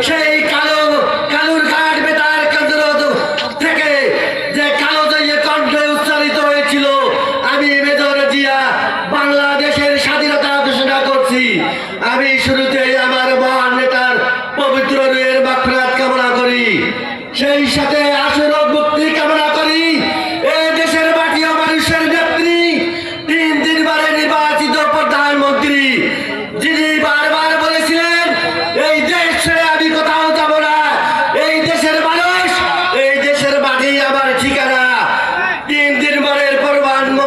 সেই কালুর ঘাট বেতার কেন্দ্র থেকে যে কালো জয়ে কণ্ঠে উচ্চারিত হয়েছিল, আমি মেজর জিয়া বাংলাদেশের স্বাধীনতা ঘোষণা করছি। আমি শুরুতেই আমার মহান নেতার পবিত্র রুহের মাগফিরাত কামনা করি, সেই সাথে আশুরক মুক্তি কামনা করি। এই দেশের মাটি ও মানুষের নেত্রী, 3 বারে নির্বাচিত প্রধানমন্ত্রী, যিনি বারবার বলেছিলেন এই দেশ ছেড়ে আমি কোথাও যাব না, এই দেশের মানুষ, এই দেশের মাটি আমার ঠিকানা। 3 বারের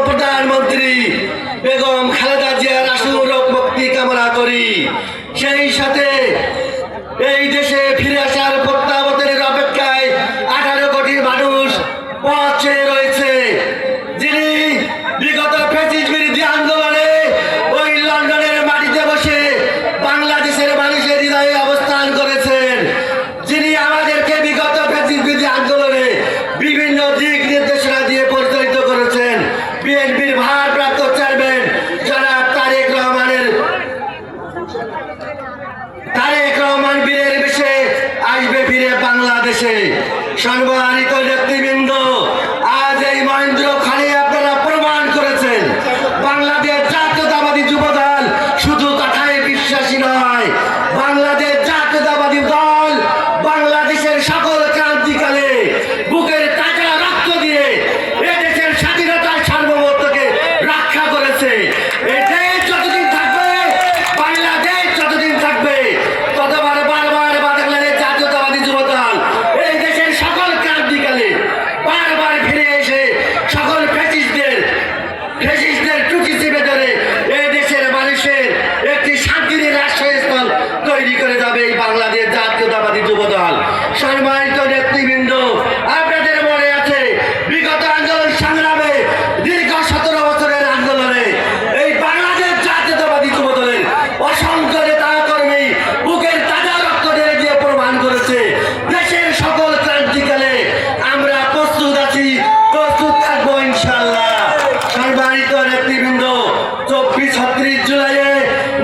প্রধানমন্ত্রী বেগম খালেদা জিয়ার আশুরক মুক্তি কামনা করি। সেই সাথে এই দেশে ফিরে আসার প্রত্যাবর্তনের অপেক্ষায় 18 কোটি মানুষ পথ চেয়ে রয়েছে, যিনি বিগত ফ্যাসিস্ট বিরোধী আন্দোলনে ওই লন্ডনের মাটিতে বসে বাংলাদেশের মানুষের হৃদয়ে অবস্থান করেছেন, যিনি আমাদেরকে বিগত ফ্যাসিস্ট বিরোধী আন্দোলনে বিভিন্ন দিক নির্দেশনা দিয়ে পরিচালিত করেছেন। বিএনপির ভারপ্রাপ্ত চেয়ারম্যান জনাব তারেক রহমান বীরের বেশে আসবে ফিরে বাংলাদেশে। সম্মানিত নেতৃবৃন্দ, আজ এই মহেন্দ্রখানে আপনারা প্রমাণ করেছেন বাংলাদেশ জাতীয়তাবাদী যুবদল শুধু কথায় বিশ্বাসী নয়, বাংলাদেশ জাতীয়তাবাদী দল বাংলাদেশের সকল ক্রান্তিকালে বুকের তাজা রক্ত দিয়ে এদেশের স্বাধীনতার সার্বভৌমত্বকে রক্ষা করেছে। এই দেশ যতদিন থাকবে, বাংলাদেশ যতদিন থাকবে, ততবার বারবার বাংলাদেশ জাতীয়তাবাদী যুবদল এই দেশের সকল ক্রান্তিকালে বারবার ফিরে এসে সকল ফ্যাসিস্টদের টুকি চেপে ধরে এই দেশের মানুষের একটি শান্তির আশ্রয়স্থল তৈরি করে যাবে এই বাংলাদেশ জাতীয়তাবাদী যুবদল। সম্মানিত নেতৃবৃন্দ, আপনাদের মনে আছে বিগত আন্দোলন সংগ্রামে দীর্ঘ 17 বছরের আন্দোলনে এই বাংলাদেশ জাতীয়তাবাদী যুবদলের অসংখ্য নেতা কর্মী বুকের তাজা রক্ত ঢেলে দিয়ে প্রমাণ করেছে দেশের সকল ক্রান্তিকালে আমরা প্রস্তুত আছি, প্রস্তুত থাকবো ইনশাআল্লাহ। সম্মানিত নেতৃবৃন্দ, 24-36 জুলাইয়ে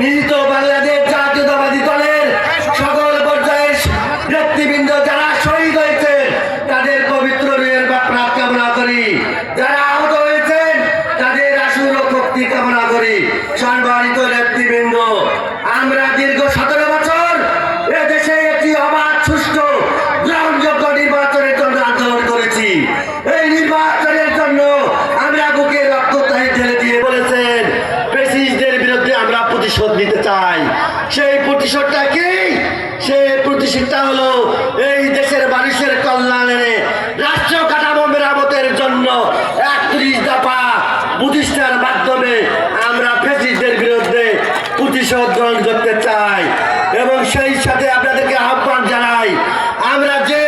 নিহিত বাংলাদেশ জাতীয়তাবাদী দলের সকল পর্যায়ের নেতৃবৃন্দ যারা শহীদ হয়েছেন তাদের পবিত্র রুহের মাগফিরাত কামনা করি, যারা আহত হয়েছেন তাদের আশুরক মুক্তি কামনা করি। সম্মানিত নেতৃবৃন্দ, আমরা দীর্ঘ 17 বছর এদেশে একটি অবাধ, সুষ্ঠু, গ্রহণযোগ্য নির্বাচনের জন্য আন্দোলন করেছি। এই নির্বাচনের জন্য আমরা বুকে রক্ত ঢেলে দিয়ে বলেছেন ফ্যাসিস্টদের বিরুদ্ধে আমরা প্রতিশোধ নিতে চাই। সেই প্রতিশোধটা কি? সেই প্রতিশোধটা হলো এই দেশের মানুষের কল্যাণে রাষ্ট্র কাঠামো মেরামতের জন্য 31 দফা প্রতিষ্ঠার মাধ্যমে আমরা ফ্যাসিস্টদের বিরুদ্ধে প্রতিশোধ গ্রহণ করতে চাই। এবং সেই সাথে আপনাদেরকে আহ্বান জানাই, আমরা যে